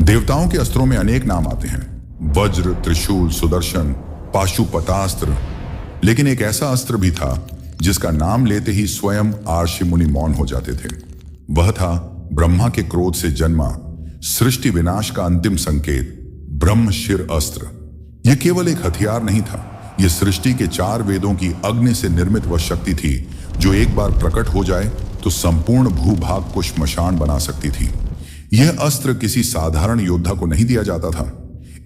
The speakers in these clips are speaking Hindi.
देवताओं के अस्त्रों में अनेक नाम आते हैं, वज्र, त्रिशूल, सुदर्शन, पाशुपतास्त्र। लेकिन एक ऐसा अस्त्र भी था जिसका नाम लेते ही स्वयं आर्षि मुनि मौन हो जाते थे। वह था ब्रह्मा के क्रोध से जन्मा सृष्टि विनाश का अंतिम संकेत, ब्रह्मशिर अस्त्र। यह केवल एक हथियार नहीं था, यह सृष्टि के 4 वेदों की अग्नि से निर्मित वह शक्ति थी जो एक बार प्रकट हो जाए तो संपूर्ण भूभाग को श्मशान बना सकती थी। यह अस्त्र किसी साधारण योद्धा को नहीं दिया जाता था।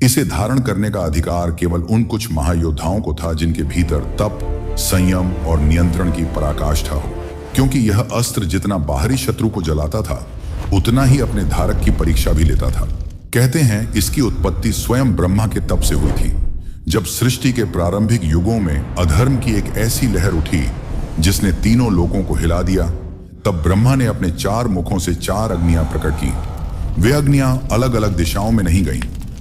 इसे धारण करने का अधिकार केवल उन कुछ महायोद्धाओं को था जिनके भीतर तप, संयम और नियंत्रण की पराकाष्ठा हो, क्योंकि यह अस्त्र जितना बाहरी शत्रु को जलाता था उतना ही अपने धारक की परीक्षा भी लेता था। कहते हैं इसकी उत्पत्ति स्वयं ब्रह्मा के तप से हुई थी। जब सृष्टि के प्रारंभिक युगों में अधर्म की एक ऐसी लहर उठी जिसने तीनों लोकों को हिला दिया, तब ब्रह्मा ने अपने 4 मुखों से 4 अग्नियां प्रकट की। वे अग्नियां अलग अलग दिशाओं में नहीं गईं,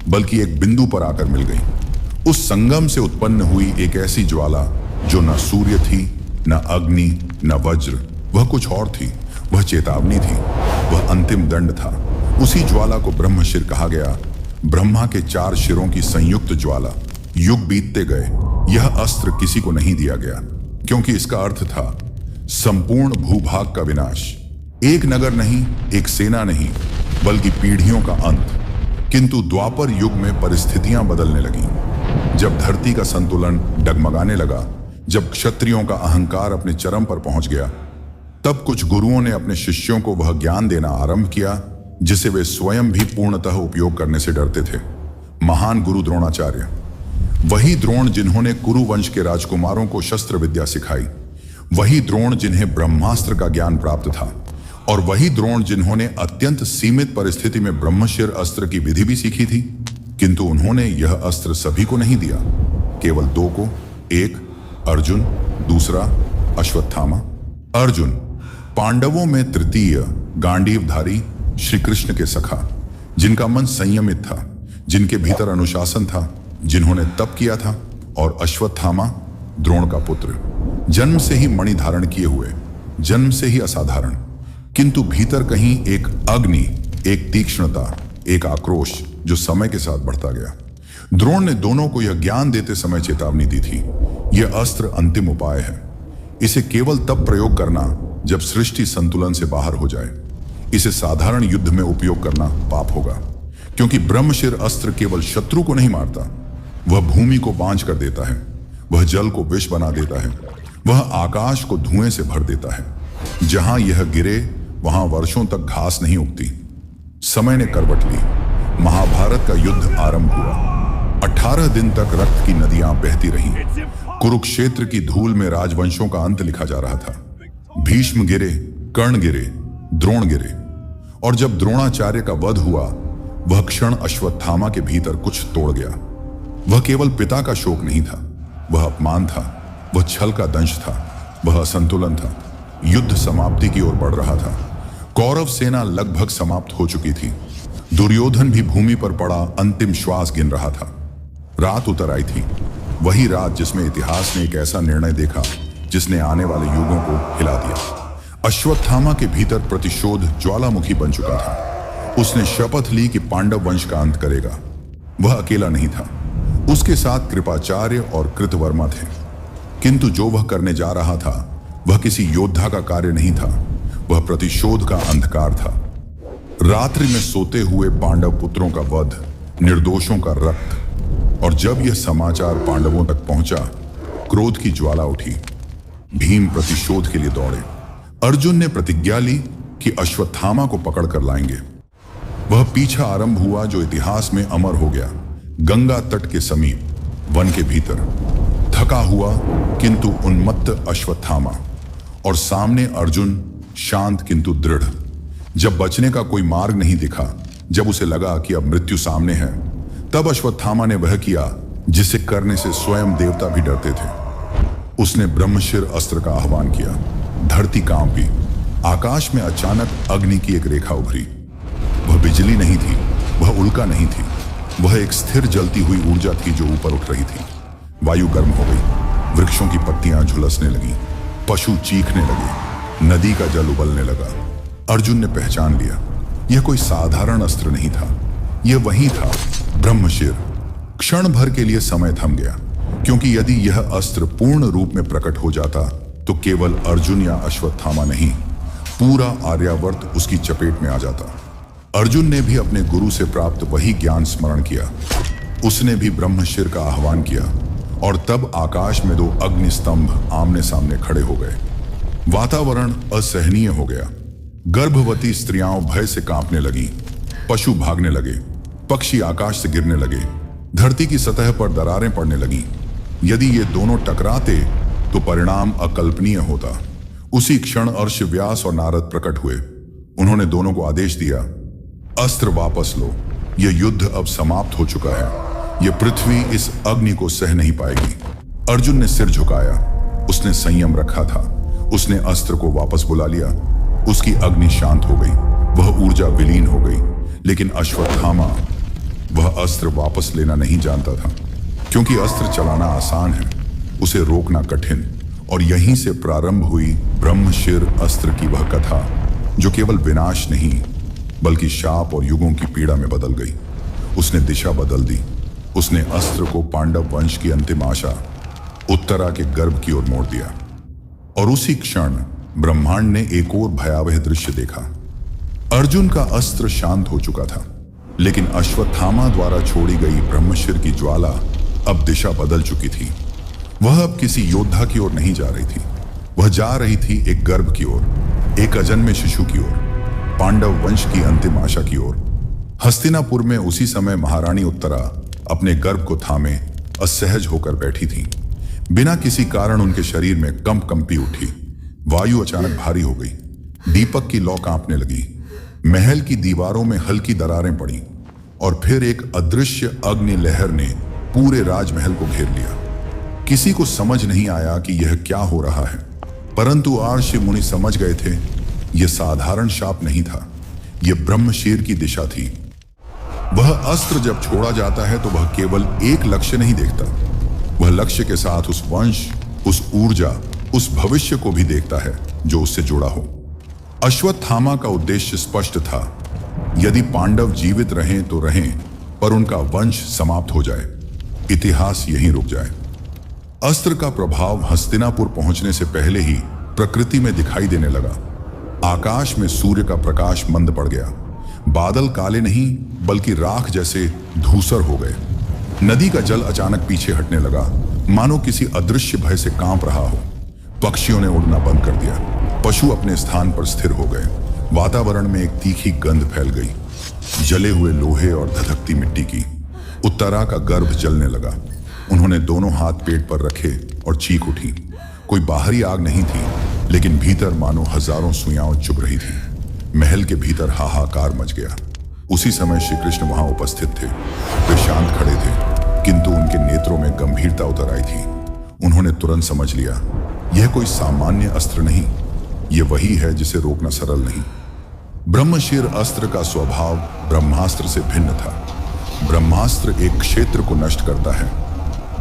बल्कि एक बिंदु पर आकर मिल गईं। उस संगम से उत्पन्न हुई एक ऐसी ज्वाला जो न सूर्य थी, न अग्नि, न वज्र, वह कुछ और थी। वह चेतावनी थी, वह अंतिम दंड था। उसी ज्वाला को ब्रह्मशिर कहा गया। ब्रह्मा के 4 शिरों की संयुक्त ज्वाला। युग बीतते गए, यह अस्त्र किसी को नहीं दिया गया, क्योंकि इसका अर्थ था संपूर्ण भूभाग का विनाश। एक नगर नहीं, एक सेना नहीं, बल्कि पीढ़ियों का अंत। किंतु द्वापर युग में परिस्थितियां बदलने लगीं। जब धरती का संतुलन डगमगाने लगा, जब क्षत्रियों का अहंकार अपने चरम पर पहुंच गया, तब कुछ गुरुओं ने अपने शिष्यों को वह ज्ञान देना आरंभ किया जिसे वे स्वयं भी पूर्णतः उपयोग करने से डरते थे। महान गुरु द्रोणाचार्य, वही द्रोण जिन्होंने कुरु वंश के राजकुमारों को शस्त्र विद्या सिखाई, वही द्रोण जिन्हें ब्रह्मास्त्र का ज्ञान प्राप्त था, और वही द्रोण जिन्होंने अत्यंत सीमित परिस्थिति में ब्रह्मशिर अस्त्र की विधि भी सीखी थी। किंतु उन्होंने यह अस्त्र सभी को नहीं दिया, केवल 2 को। एक अर्जुन, दूसरा अश्वत्थामा। अर्जुन पांडवों में तृतीय, गांडीवधारी, श्री कृष्ण के सखा, जिनका मन संयमित था, जिनके भीतर अनुशासन था, जिन्होंने तप किया था। और अश्वत्थामा द्रोण का पुत्र, जन्म से ही मणि धारण किए हुए, जन्म से ही असाधारण, किंतु भीतर कहीं एक अग्नि, एक तीक्ष्णता, एक आक्रोश जो समय के साथ बढ़ता गया। द्रोण ने दोनों को यह ज्ञान देते समय चेतावनी दी थी, यह अस्त्र अंतिम उपाय है। इसे केवल तब प्रयोग करना जब सृष्टि संतुलन से बाहर हो जाए। इसे साधारण युद्ध में उपयोग करना पाप होगा, क्योंकि ब्रह्मशिर अस्त्र केवल शत्रु को नहीं मारता, वह भूमि को बांझ कर देता है, वह जल को विष बना देता है, वह आकाश को धुएं से भर देता है। जहां यह गिरे वहां वर्षों तक घास नहीं उगती। समय ने करवट ली, महाभारत का युद्ध आरंभ हुआ। 18 दिन तक रक्त की नदियां बहती रहीं। कुरुक्षेत्र की धूल में राजवंशों का अंत लिखा जा रहा था। भीष्म गिरे, कर्ण गिरे, द्रोण गिरे, और जब द्रोणाचार्य का वध हुआ, वह क्षण अश्वत्थामा के भीतर कुछ तोड़ गया। वह केवल पिता का शोक नहीं था, वह अपमान था, वह छल का दंश था, वह असंतुलन था। युद्ध समाप्ति की ओर बढ़ रहा था। कौरव सेना लगभग समाप्त हो चुकी थी। दुर्योधन भी भूमि पर पड़ा अंतिम श्वास गिन रहा था। रात उतर आई थी, वही रात जिसमें इतिहास ने एक ऐसा निर्णय देखा जिसने आने वाले युगों को हिला दिया। अश्वत्थामा के भीतर प्रतिशोध ज्वालामुखी बन चुका था। उसने शपथ ली कि पांडव वंश का अंत करेगा। वह अकेला नहीं था, उसके साथ कृपाचार्य और कृतवर्मा थे। किंतु जो वह करने जा रहा था वह किसी योद्धा का कार्य नहीं था, वह प्रतिशोध का अंधकार था। रात्रि में सोते हुए पांडव पुत्रों का वध, निर्दोषों का रक्त। और जब यह समाचार पांडवों तक पहुंचा, क्रोध की ज्वाला उठी। भीम प्रतिशोध के लिए दौड़े। अर्जुन ने प्रतिज्ञा ली कि अश्वत्थामा को पकड़कर लाएंगे। वह पीछा आरंभ हुआ जो इतिहास में अमर हो गया। गंगा तट के समीप, वन के भीतर, थका हुआ किंतु उन्मत्त अश्वत्थामा, और सामने अर्जुन, शांत किंतु दृढ़। जब बचने का कोई मार्ग नहीं दिखा, जब उसे लगा कि अब मृत्यु सामने है, तब अश्वत्थामा ने वह किया जिसे करने से स्वयं देवता भी डरते थे। उसने ब्रह्मशिर अस्त्र का आह्वान किया। धरती कांपी। आकाश में अचानक अग्नि की एक रेखा उभरी। वह बिजली नहीं थी, वह उल्का नहीं थी, वह एक स्थिर जलती हुई ऊर्जा थी जो ऊपर उठ रही थी। वायु गर्म हो गई, वृक्षों की पत्तियां झुलसने लगी, पशु चीखने लगे, नदी का जल उबलने लगा। अर्जुन ने पहचान लिया, यह कोई साधारण अस्त्र नहीं था, यह वही था, ब्रह्मशिर। क्षण भर के लिए समय थम गया, क्योंकि यदि यह अस्त्र पूर्ण रूप में प्रकट हो जाता तो केवल अर्जुन या अश्वत्थामा नहीं, पूरा आर्यावर्त उसकी चपेट में आ जाता। अर्जुन ने भी अपने गुरु से प्राप्त वही ज्ञान स्मरण किया। उसने भी ब्रह्मशिर का आह्वान किया और तब आकाश में दो अग्निस्तंभ आमने सामने खड़े हो गए। वातावरण असहनीय हो गया। गर्भवती स्त्रियां भय से कांपने लगी, पशु भागने लगे, पक्षी आकाश से गिरने लगे, धरती की सतह पर दरारें पड़ने लगीं। यदि ये दोनों टकराते तो परिणाम अकल्पनीय होता। उसी क्षण अर्श, व्यास और नारद प्रकट हुए। उन्होंने दोनों को आदेश दिया, अस्त्र वापस लो, यह युद्ध अब समाप्त हो चुका है। यह पृथ्वी इस अग्नि को सह नहीं पाएगी। अर्जुन ने सिर झुकाया, उसने संयम रखा था। उसने अस्त्र को वापस बुला लिया। उसकी अग्नि शांत हो गई, वह ऊर्जा विलीन हो गई। लेकिन अश्वत्थामा, वह अस्त्र वापस लेना नहीं जानता था, क्योंकि अस्त्र चलाना आसान है, उसे रोकना कठिन। और यहीं से प्रारंभ हुई ब्रह्मशिर अस्त्र की वह कथा, जो केवल विनाश नहीं बल्कि शाप और युगों की पीड़ा में बदल गई। उसने दिशा बदल दी। उसने अस्त्र को पांडव वंश की अंतिम आशा, उत्तरा के गर्भ की ओर मोड़ दिया। और उसी क्षण ब्रह्मांड ने एक और भयावह दृश्य देखा। अर्जुन का अस्त्र शांत हो चुका था, लेकिन अश्वत्थामा द्वारा छोड़ी गई ब्रह्मशिर की ज्वाला अब दिशा बदल चुकी थी। वह अब किसी योद्धा की ओर नहीं जा रही थी, वह जा रही थी एक गर्भ की ओर, एक अजन्मे शिशु की ओर, पांडव वंश की अंतिम आशा की ओर। हस्तिनापुर में उसी समय महारानी उत्तरा अपने गर्भ को थामे असहज होकर बैठी थी। बिना किसी कारण उनके शरीर में कंप कंपी उठी। वायु अचानक भारी हो गई। दीपक की लौ कांपने लगी। महल की दीवारों में हल्की दरारें पड़ी और फिर एक अदृश्य अग्नि लहर ने पूरे राजमहल को घेर लिया। किसी को समझ नहीं आया कि यह क्या हो रहा है, परंतु आर्षि मुनि समझ गए थे, यह साधारण शाप नहीं था, यह ब्रह्मशिर की दिशा थी। वह अस्त्र जब छोड़ा जाता है तो वह केवल एक लक्ष्य नहीं देखता, वह लक्ष्य के साथ उस वंश, उस ऊर्जा, उस भविष्य को भी देखता है जो उससे जुड़ा हो। अश्वत्थामा का उद्देश्य स्पष्ट था, यदि पांडव जीवित रहें तो रहें, पर उनका वंश समाप्त हो जाए, इतिहास यहीं रुक जाए। अस्त्र का प्रभाव हस्तिनापुर पहुंचने से पहले ही प्रकृति में दिखाई देने लगा। आकाश में सूर्य का प्रकाश मंद पड़ गया। बादल काले नहीं बल्कि राख जैसे धूसर हो गए। नदी का जल अचानक पीछे हटने लगा, मानो किसी अदृश्य भय से कांप रहा हो। पक्षियों ने उड़ना बंद कर दिया। पशु अपने स्थान पर स्थिर हो गए। वातावरण में एक तीखी गंध फैल गई, जले हुए लोहे और धधकती मिट्टी की। उत्तरा का गर्भ जलने लगा। उन्होंने दोनों हाथ पेट पर रखे और चीख उठी। कोई बाहरी आग नहीं थी, लेकिन भीतर मानो हजारों सुइयां चुभ रही थी। महल के भीतर हाहाकार मच गया। उसी समय श्री कृष्ण वहां उपस्थित थे। वे शांत खड़े थे, किंतु उनके नेत्रों में गंभीरता उतर आई थी। उन्होंने तुरंत समझ लिया, यह कोई सामान्य अस्त्र नहीं, यह वही है जिसे रोकना सरल नहीं। ब्रह्मशिर अस्त्र का स्वभाव ब्रह्मास्त्र से भिन्न था। ब्रह्मास्त्र एक क्षेत्र को नष्ट करता है,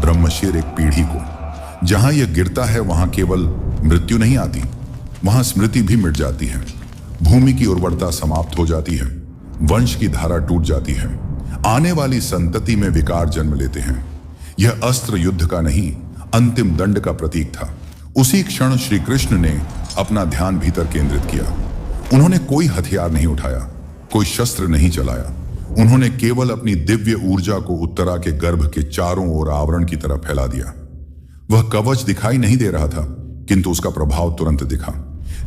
ब्रह्मशिर एक पीढ़ी को। जहां यह गिरता है वहां केवल मृत्यु नहीं आती, वहां स्मृति भी मिट जाती है। भूमि की उर्वरता समाप्त हो जाती है, वंश की धारा टूट जाती है, आने वाली संतति में विकार जन्म लेते हैं। यह अस्त्र युद्ध का नहीं, अंतिम दंड का प्रतीक था। उसी क्षण श्री कृष्ण ने अपना ध्यान भीतर केंद्रित किया। उन्होंने कोई हथियार नहीं उठाया, कोई शस्त्र नहीं चलाया। उन्होंने केवल अपनी दिव्य ऊर्जा को उत्तरा के गर्भ के चारों ओर आवरण की तरह फैला दिया। वह कवच दिखाई नहीं दे रहा था, किंतु उसका प्रभाव तुरंत दिखा।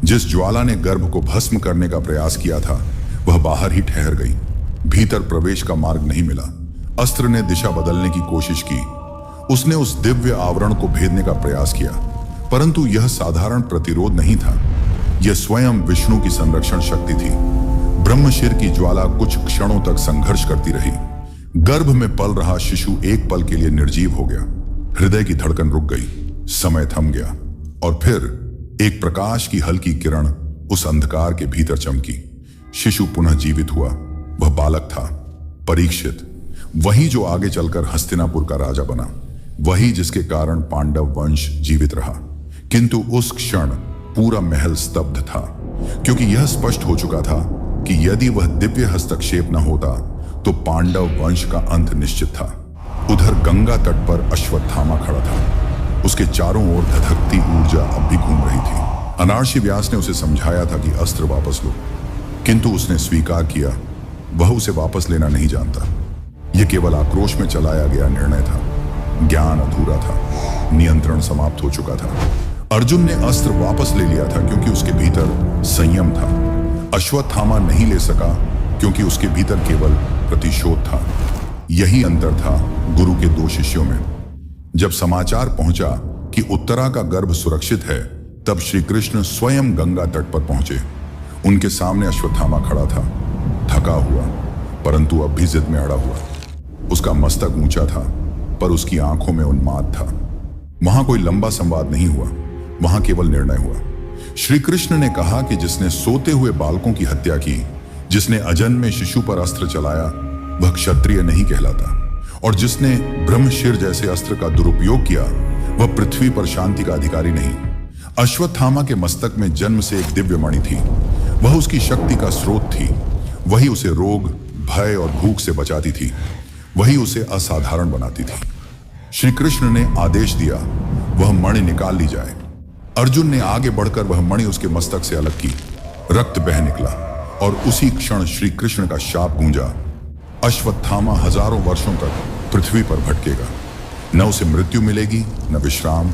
जिस ज्वाला ने गर्भ को भस्म करने का प्रयास किया था, वह बाहर ही ठहर गई। भीतर प्रवेश का मार्ग नहीं मिला। अस्त्र ने दिशा बदलने की कोशिश की। उसने उस दिव्य आवरण को भेदने का प्रयास किया, परंतु यह साधारण प्रतिरोध नहीं था, यह स्वयं विष्णु की संरक्षण शक्ति थी। ब्रह्मशिर की ज्वाला कुछ क्षणों तक संघर्ष करती रही। गर्भ में पल रहा शिशु एक पल के लिए निर्जीव हो गया। हृदय की धड़कन रुक गई, समय थम गया, और फिर एक प्रकाश की हल्की किरण उस अंधकार के भीतर चमकी। शिशु पुनः जीवित हुआ। वह बालक था, परीक्षित, वही जो आगे चलकर हस्तिनापुर का राजा बना, वही जिसके कारण पांडव वंश जीवित रहा। किंतु उस क्षण पूरा महल स्तब्ध था, क्योंकि यह स्पष्ट हो चुका था कि यदि वह दिव्य हस्तक्षेप न होता तो पांडव वंश का अंत निश्चित था। उधर गंगा तट पर अश्वत्थामा खड़ा था। उसके चारों ओर धधकती ऊर्जा अब भी घूम रही थी। अनार्षि व्यास ने उसे समझाया था कि अस्त्र वापस लो, किंतु उसने स्वीकार किया वह उसे वापस लेना नहीं जानता। यह केवल आक्रोश में चलाया गया निर्णय था। ज्ञान अधूरा था, नियंत्रण समाप्त हो चुका था। अर्जुन ने अस्त्र वापस ले लिया था क्योंकि उसके भीतर संयम था। अश्वत्थामा नहीं ले सका क्योंकि उसके भीतर केवल प्रतिशोध था। यही अंतर था गुरु के दो शिष्यों में। जब समाचार पहुंचा कि उत्तरा का गर्भ सुरक्षित है, तब श्री कृष्ण स्वयं गंगा तट पर पहुंचे। उनके सामने अश्वत्थामा खड़ा था, थका हुआ परंतु अब भी जिद में अड़ा हुआ। उसका मस्तक ऊंचा था पर उसकी आंखों में उन्माद था। वहां कोई लंबा संवाद नहीं हुआ, वहां केवल निर्णय हुआ। श्री कृष्ण ने कहा कि जिसने सोते हुए बालकों की हत्या की, जिसने अजन्मे शिशु पर अस्त्र चलाया, वह क्षत्रिय नहीं कहलाता, और जिसने ब्रह्मशिर जैसे अस्त्र का दुरुपयोग किया, वह पृथ्वी पर शांति का अधिकारी नहीं। अश्वत्थामा के मस्तक में जन्म से एक दिव्य मणि थी। वह उसकी शक्ति का स्रोत थी। वही उसे रोग, भय और भूख से बचाती थी। वही उसे असाधारण बनाती थी। श्री कृष्ण ने आदेश दिया, वह मणि निकाल ली जाए। अर्जुन ने आगे बढ़कर वह मणि उसके मस्तक से अलग की। रक्त बह निकला और उसी क्षण श्री कृष्ण का शाप गूंजा, अश्वत्थामा हजारों वर्षों तक पृथ्वी पर भटकेगा। न उसे मृत्यु मिलेगी, न विश्राम।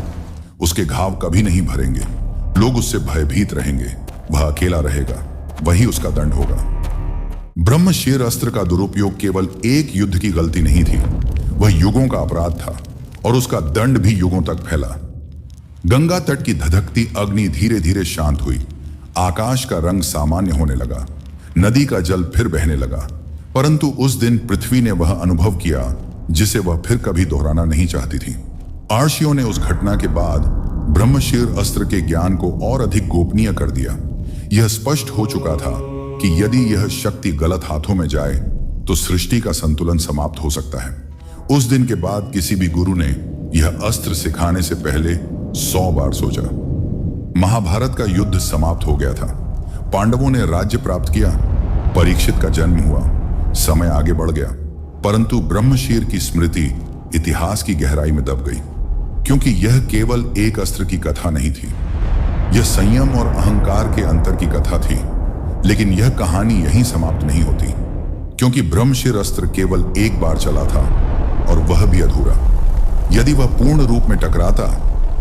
उसके घाव कभी नहीं भरेंगे। लोग उससे भयभीत रहेंगे। वह अकेला रहेगा, वही उसका दंड होगा। ब्रह्मशिर अस्त्र का दुरुपयोग केवल एक युद्ध की गलती नहीं थी, वह युगों का अपराध था, और उसका दंड भी युगों तक फैला। गंगा तट की धधकती अग्नि धीरे धीरे शांत हुई। आकाश का रंग सामान्य होने लगा। नदी का जल फिर बहने लगा। परंतु उस दिन पृथ्वी ने वह अनुभव किया जिसे वह फिर कभी दोहराना नहीं चाहती थी। आर्षियों ने उस घटना के बाद ब्रह्मशिर अस्त्र के ज्ञान को और अधिक गोपनीय कर दिया। यह स्पष्ट हो चुका था कि यदि यह शक्ति गलत हाथों में जाए तो सृष्टि का संतुलन समाप्त हो सकता है। उस दिन के बाद किसी भी गुरु ने यह अस्त्र सिखाने से पहले 100 बार सोचा। महाभारत का युद्ध समाप्त हो गया था। पांडवों ने राज्य प्राप्त किया। परीक्षित का जन्म हुआ। समय आगे बढ़ गया, परंतु ब्रह्मशिर की स्मृति इतिहास की गहराई में दब गई, क्योंकि यह केवल एक अस्त्र की कथा नहीं थी। यह संयम और अहंकार के अंतर की कथा थी। लेकिन यह कहानी यहीं समाप्त नहीं होती, क्योंकि ब्रह्मशिर अस्त्र केवल एक बार चला था, और वह भी अधूरा। यदि वह पूर्ण रूप में टकराता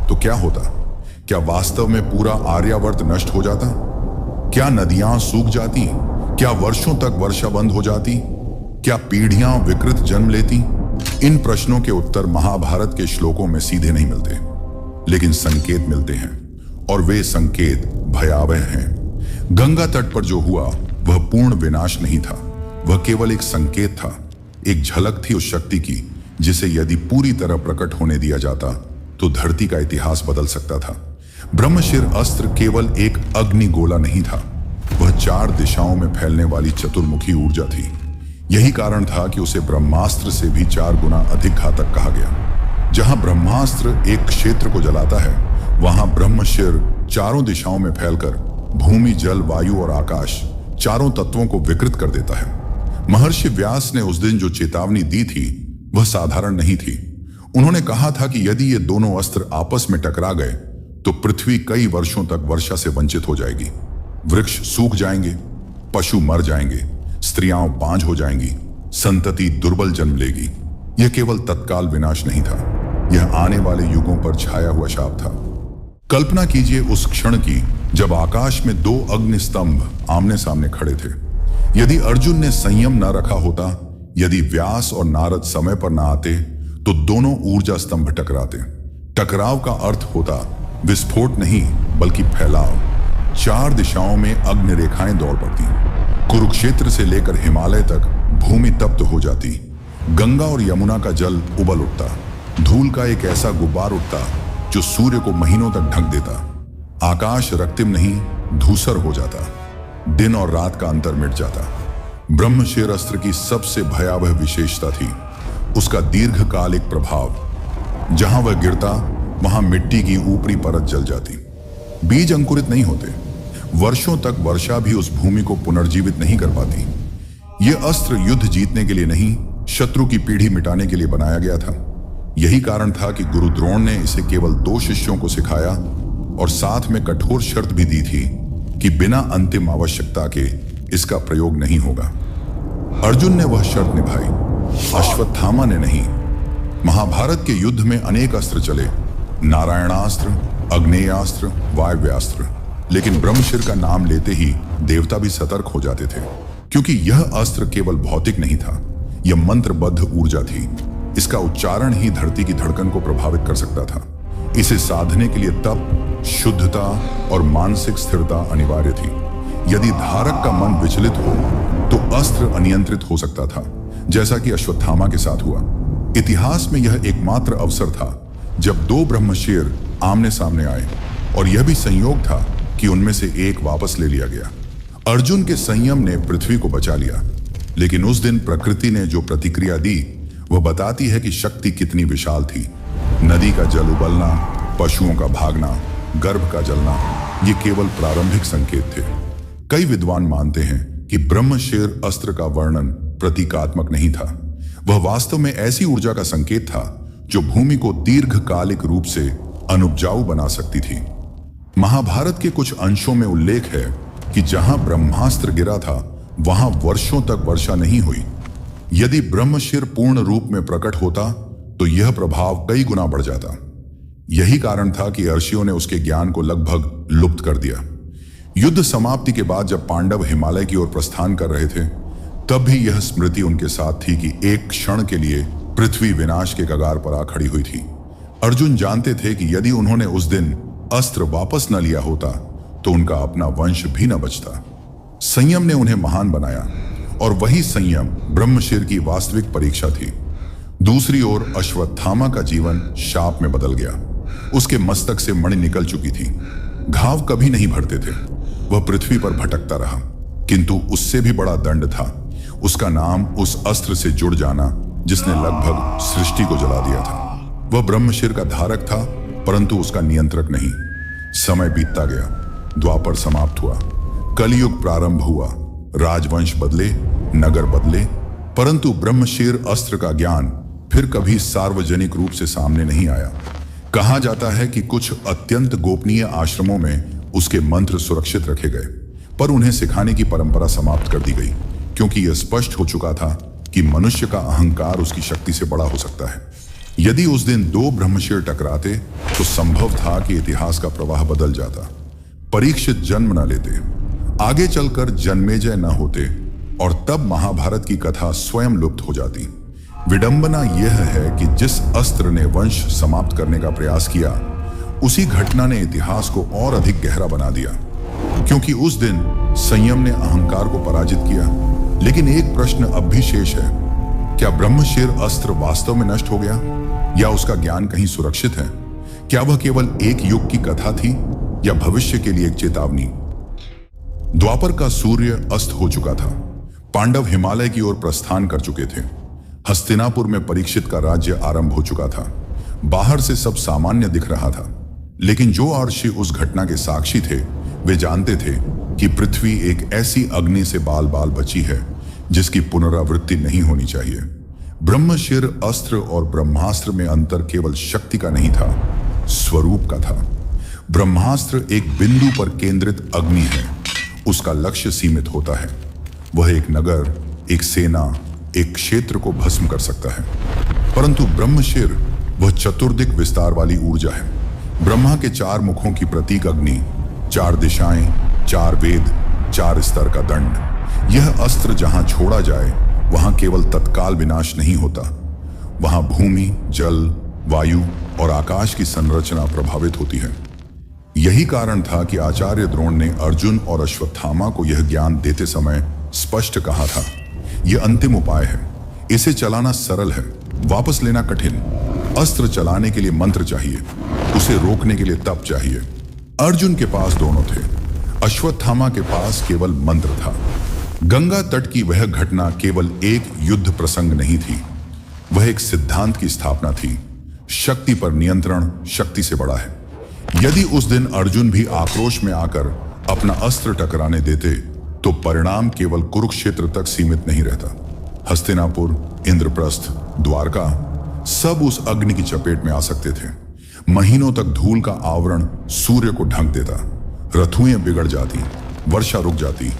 तो क्या होता? क्या वास्तव में पूरा आर्यावर्त नष्ट हो जाता? क्या नदियां सूख जाती? क्या वर्षों तक वर्षा बंद हो जाती? क्या पीढ़ियां विकृत जन्म लेती? इन प्रश्नों के उत्तर महाभारत के श्लोकों में सीधे नहीं मिलते, लेकिन संकेत मिलते हैं, और वे संकेत भयावह हैं। गंगा तट पर जो हुआ वह पूर्ण विनाश नहीं था, वह केवल एक संकेत था, एक झलक थी उस शक्ति की जिसे यदि पूरी तरह प्रकट होने दिया जाता तो धरती का इतिहास बदल सकता था। ब्रह्मशिर अस्त्र केवल एक अग्नि गोला नहीं था, वह 4 दिशाओं में फैलने वाली चतुर्मुखी ऊर्जा थी। यही कारण था कि उसे ब्रह्मास्त्र से भी 4 गुना अधिक घातक कहा गया। जहां ब्रह्मास्त्र एक क्षेत्र को जलाता है, वहां ब्रह्मशिर चारों दिशाओं में फैलकर भूमि, जल, वायु और आकाश चारों तत्वों को विकृत कर देता है। महर्षि व्यास ने उस दिन जो चेतावनी दी थी वह साधारण नहीं थी। उन्होंने कहा था कि यदि ये दोनों अस्त्र आपस में टकरा गए तो पृथ्वी कई वर्षों तक वर्षा से वंचित हो जाएगी। वृक्ष सूख जाएंगे, पशु मर जाएंगे, स्त्रियां बांझ हो जाएंगी, संतति दुर्बल जन्म लेगी। यह केवल तत्काल विनाश नहीं था, यह आने वाले युगों पर छाया हुआ शाप था। कल्पना कीजिए उस क्षण की जब आकाश में 2 अग्नि स्तंभ आमने सामने खड़े थे। यदि अर्जुन ने संयम न रखा होता, यदि व्यास और नारद समय पर न आते, तो दोनों ऊर्जा स्तंभ टकराते। टकराव का अर्थ होता विस्फोट नहीं बल्कि फैलाव। 4 दिशाओं में अग्नि रेखाएं दौड़ पड़ती। कुरुक्षेत्र से लेकर हिमालय तक भूमि तप्त हो जाती। गंगा और यमुना का जल उबल उठता। धूल का एक ऐसा गुब्बार उठता जो सूर्य को महीनों तक ढक देता। आकाश रक्तिम नहीं धूसर हो जाता। दिन और रात का अंतर मिट जाता। ब्रह्मशिर अस्त्र की सबसे भयावह विशेषता थी उसका दीर्घकालिक प्रभाव। जहां वह गिरता वहां मिट्टी की ऊपरी परत जल जाती। बीज अंकुरित नहीं होते। वर्षों तक वर्षा भी उस भूमि को पुनर्जीवित नहीं कर पाती। यह अस्त्र युद्ध जीतने के लिए नहीं, शत्रु की पीढ़ी मिटाने के लिए बनाया गया था। यही कारण था कि गुरु द्रोण ने इसे केवल 2 शिष्यों को सिखाया और साथ में कठोर शर्त भी दी थी कि बिना अंतिम आवश्यकता के इसका प्रयोग नहीं होगा। अर्जुन ने वह शर्त निभाई, अश्वत्थामा ने नहीं। महाभारत के युद्ध में अनेक अस्त्र चले, नारायणास्त्र, अग्नेयास्त्र, वायव्यास्त्र, लेकिन ब्रह्मशिर का नाम लेते ही देवता भी सतर्क हो जाते थे, क्योंकि यह अस्त्र केवल भौतिक नहीं था, यह मंत्रबद्ध ऊर्जा थी। इसका उच्चारण ही धरती की धड़कन को प्रभावित कर सकता था। इसे साधने के लिए तप, शुद्धता और मानसिक स्थिरता अनिवार्य थी। यदि धारक का मन विचलित हो तो अस्त्र अनियंत्रित हो सकता था, जैसा कि अश्वत्थामा के साथ हुआ। इतिहास में यह एकमात्र अवसर था जब 2 ब्रह्मशेर आमने सामने आए, और यह भी संयोग था कि उनमें से एक वापस ले लिया गया। अर्जुन के संयम ने पृथ्वी को बचा लिया, लेकिन उस दिन प्रकृति ने जो प्रतिक्रिया दी वह बताती है कि शक्ति कितनी विशाल थी। नदी का जल उबलना, पशुओं का भागना, गर्भ का जलना, ये केवल प्रारंभिक संकेत थे। कई विद्वान मानते हैं कि ब्रह्मशेर अस्त्र का वर्णन प्रतीकात्मक नहीं था, वह वास्तव में ऐसी ऊर्जा का संकेत था जो भूमि को दीर्घकालिक रूप से अनुपजाऊ बना सकती थी। महाभारत के कुछ अंशों में उल्लेख है कि जहां ब्रह्मास्त्र गिरा था वहां वर्षों तक वर्षा नहीं हुई। यदि ब्रह्मशिर पूर्ण रूप में प्रकट होता तो यह प्रभाव कई गुना बढ़ जाता। यही कारण था कि ऋषियों ने उसके ज्ञान को लगभग लुप्त कर दिया। युद्ध समाप्ति के बाद जब पांडव हिमालय की ओर प्रस्थान कर रहे थे, तब भी यह स्मृति उनके साथ थी कि एक क्षण के लिए पृथ्वी विनाश के कगार पर आ खड़ी हुई थी। अर्जुन जानते थे कि यदि उन्होंने उस दिन अस्त्र वापस न लिया होता तो उनका अपना वंश भी न बचता। संयम ने उन्हें महान बनाया, और वही संयम ब्रह्मशिर की वास्तविक परीक्षा थी। दूसरी ओर अश्वत्थामा का जीवन शाप में बदल गया। उसके मस्तक से मणि निकल चुकी थी, घाव कभी नहीं भरते थे, वह पृथ्वी पर भटकता रहा। किंतु उससे भी बड़ा दंड था उसका नाम उस अस्त्र से जुड़ जाना जिसने लगभग सृष्टि को जला दिया था। वह ब्रह्मशिर का धारक था, परंतु उसका नियंत्रक नहीं। समय बीतता गया, द्वापर समाप्त हुआ, कलयुग प्रारंभ हुआ, राजवंश बदले, नगर बदले, परंतु ब्रह्मशिर अस्त्र का ज्ञान फिर कभी सार्वजनिक रूप से सामने नहीं आया। कहा जाता है कि कुछ अत्यंत गोपनीय आश्रमों में उसके मंत्र सुरक्षित रखे गए, पर उन्हें सिखाने की परंपरा समाप्त कर दी गई, क्योंकि यह स्पष्ट हो चुका था कि मनुष्य का अहंकार उसकी शक्ति से बड़ा हो सकता है। यदि उस दिन 2 ब्रह्मशिर टकराते तो संभव था कि इतिहास का प्रवाह बदल जाता। परीक्षित जन्म न लेते, आगे चलकर जन्मेजय न होते, और तब महाभारत की कथा स्वयं लुप्त हो जाती। विडंबना यह है कि जिस अस्त्र ने वंश समाप्त करने का प्रयास किया, उसी घटना ने इतिहास को और अधिक गहरा बना दिया, क्योंकि उस दिन संयम ने अहंकार को पराजित किया। लेकिन एक प्रश्न अब भी शेष है, क्या ब्रह्मशिर अस्त्र वास्तव में नष्ट हो गया, या उसका ज्ञान कहीं सुरक्षित है? क्या वह केवल एक युग की कथा थी, या भविष्य के लिए एक चेतावनी? द्वापर का सूर्य अस्त हो चुका था, पांडव हिमालय की ओर प्रस्थान कर चुके थे, हस्तिनापुर में परीक्षित का राज्य आरंभ हो चुका था, बाहर से सब सामान्य दिख रहा था। लेकिन जो अर्षि उस घटना के साक्षी थे, वे जानते थे कि पृथ्वी एक ऐसी अग्नि से बाल बाल बची है जिसकी पुनरावृत्ति नहीं होनी चाहिए। ब्रह्मशिर अस्त्र और ब्रह्मास्त्र में अंतर केवल शक्ति का नहीं था, स्वरूप का था। ब्रह्मास्त्र एक बिंदु पर केंद्रित अग्नि है, उसका लक्ष्य सीमित होता है। वह एक नगर, एक सेना, एक क्षेत्र को भस्म कर सकता है। परंतु ब्रह्मशिर वह चतुर्दिक विस्तार वाली ऊर्जा है। ब्रह्मा के 4 मुखों की प्रतीक अग्नि, 4 दिशाएं, 4 वेद, 4 स्तर का दंड। यह अस्त्र जहां छोड़ा जाए वहां केवल तत्काल विनाश नहीं होता, वहां भूमि, जल, वायु और आकाश की संरचना प्रभावित होती है। यही कारण था कि आचार्य द्रोण ने अर्जुन और अश्वत्थामा को यह ज्ञान देते समय स्पष्ट कहा था, यह अंतिम उपाय है, इसे चलाना सरल है, वापस लेना कठिन। अस्त्र चलाने के लिए मंत्र चाहिए, उसे रोकने के लिए तप चाहिए। अर्जुन के पास दोनों थे, अश्वत्थामा के पास केवल मंत्र था। गंगा तट की वह घटना केवल एक युद्ध प्रसंग नहीं थी, वह एक सिद्धांत की स्थापना थी। शक्ति पर नियंत्रण शक्ति से बड़ा है। यदि उस दिन अर्जुन भी आक्रोश में आकर अपना अस्त्र टकराने देते तो परिणाम केवल कुरुक्षेत्र तक सीमित नहीं रहता। हस्तिनापुर, इंद्रप्रस्थ, द्वारका सब उस अग्नि की चपेट में आ सकते थे। महीनों तक धूल का आवरण सूर्य को ढक देता, रथुएं बिगड़ जाती, वर्षा रुक जाती,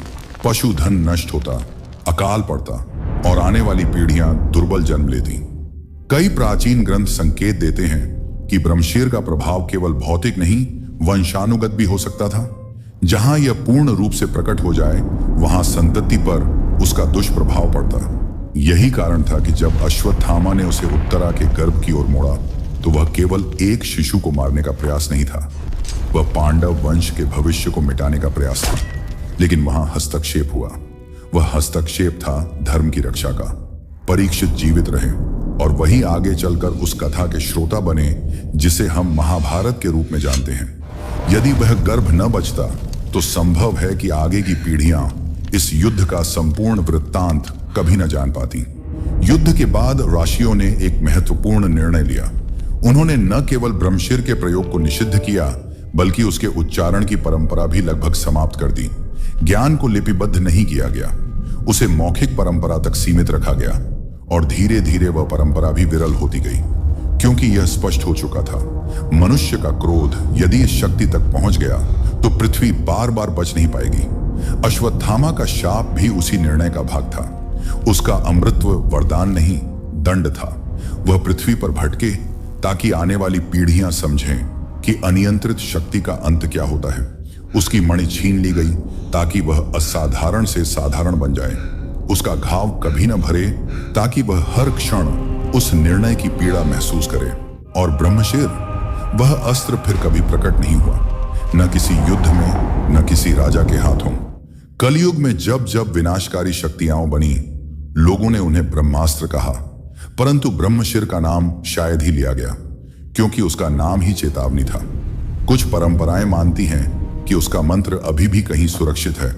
पशुधन नष्ट होता, अकाल पड़ता और आने वाली पीढ़ियां दुर्बल जन्म लेती। कई प्राचीन ग्रंथ संकेत देते हैं कि ब्रह्मशिर का प्रभाव केवल भौतिक नहीं, वंशानुगत भी हो सकता था। जहां यह पूर्ण रूप से प्रकट हो जाए, वहां संतति पर उसका दुष्प्रभाव पड़ता। यही कारण था कि जब अश्वत्थामा ने उसे उत्तरा के गर्भ की ओर मोड़ा, तो वह केवल एक शिशु को मारने का प्रयास नहीं था, वह पांडव वंश के भविष्य को मिटाने का प्रयास था। लेकिन वहां हस्तक्षेप हुआ। वह हस्तक्षेप था धर्म की रक्षा का। परीक्षित जीवित रहे और वही आगे चलकर उस कथा के श्रोता बने जिसे हम महाभारत के रूप में जानते हैं। यदि वह गर्भ न बचता तो संभव है कि आगे की पीढ़ियां इस युद्ध का संपूर्ण वृत्तांत कभी न जान पाती। युद्ध के बाद ऋषियों ने एक महत्वपूर्ण निर्णय लिया। उन्होंने न केवल ब्रह्मशिर के प्रयोग को निषिद्ध किया, बल्कि उसके उच्चारण की परंपरा भी लगभग समाप्त कर दी। ज्ञान को लिपिबद्ध नहीं किया गया, उसे मौखिक परंपरा तक सीमित रखा गया और धीरे धीरे वह परंपरा भी विरल होती गई, क्योंकि यह स्पष्ट हो चुका था, मनुष्य का क्रोध यदि इस शक्ति तक पहुंच गया तो पृथ्वी बार बार बच नहीं पाएगी। अश्वत्थामा का शाप भी उसी निर्णय का भाग था। उसका अमृतत्व वरदान नहीं, दंड था। वह पृथ्वी पर भटके ताकि आने वाली पीढ़ियां समझें कि अनियंत्रित शक्ति का अंत क्या होता है। उसकी मणि छीन ली गई ताकि वह असाधारण से साधारण बन जाए। उसका घाव कभी न भरे ताकि वह हर क्षण उस निर्णय की पीड़ा महसूस करे। और ब्रह्मशिर, वह अस्त्र फिर कभी प्रकट नहीं हुआ, न किसी युद्ध में, न किसी राजा के हाथों। कलयुग में जब जब विनाशकारी शक्तियां बनी, लोगों ने उन्हें ब्रह्मास्त्र कहा, परंतु ब्रह्मशिर का नाम शायद ही लिया गया, क्योंकि उसका नाम ही चेतावनी था। कुछ परंपराएं मानती हैं कि उसका मंत्र अभी भी कहीं सुरक्षित है,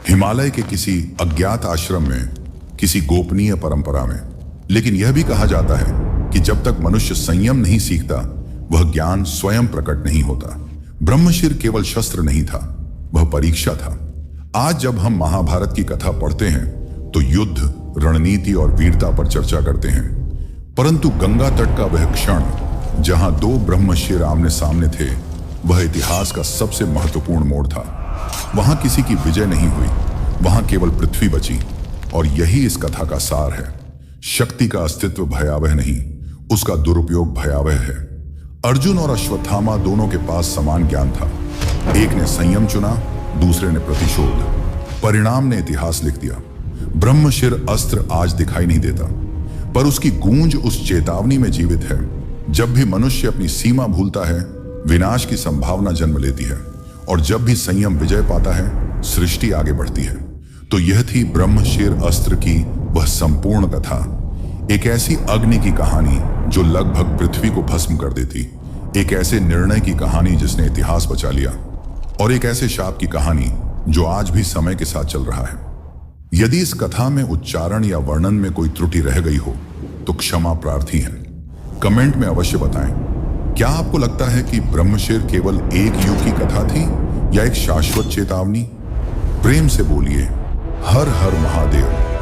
हिमालय के किसी अज्ञात आश्रम में, किसी गोपनीय परंपरा में। लेकिन यह भी कहा जाता है कि जब तक मनुष्य संयम नहीं सीखता, वह ज्ञान स्वयं प्रकट नहीं होता। ब्रह्मशिर केवल शस्त्र नहीं था, वह परीक्षा था। आज जब हम महाभारत की कथा पढ़ते हैं तो युद्ध, रणनीति और वीरता पर चर्चा करते हैं, परंतु गंगा तट का वह क्षण जहां दो ब्रह्मशिर आमने सामने थे, वह इतिहास का सबसे महत्वपूर्ण मोड़ था। वहां किसी की विजय नहीं हुई, वहां केवल पृथ्वी बची। और यही इस कथा का सार है। शक्ति का अस्तित्व भयावह नहीं, उसका दुरुपयोग भयावह है। अर्जुन और अश्वत्थामा दोनों के पास समान ज्ञान था। एक ने संयम चुना, दूसरे ने प्रतिशोध। परिणाम ने इतिहास लिख दिया। ब्रह्मशिर अस्त्र आज दिखाई नहीं देता, पर उसकी गूंज उस चेतावनी में जीवित है। जब भी मनुष्य अपनी सीमा भूलता है, विनाश की संभावना जन्म लेती है, और जब भी संयम विजय पाता है, सृष्टि आगे बढ़ती है। तो यह थी ब्रह्मशिर अस्त्र की वह संपूर्ण कथा। एक ऐसी अग्नि की कहानी जो लगभग पृथ्वी को भस्म कर देती, एक ऐसे निर्णय की कहानी जिसने इतिहास बचा लिया, और एक ऐसे शाप की कहानी जो आज भी समय के साथ चल रहा है। यदि इस कथा में उच्चारण या वर्णन में कोई त्रुटि रह गई हो तो क्षमा प्रार्थी हैं। कमेंट में अवश्य बताएं, क्या आपको लगता है कि ब्रह्मशिर केवल एक युग की कथा थी या एक शाश्वत चेतावनी? प्रेम से बोलिए, हर हर महादेव।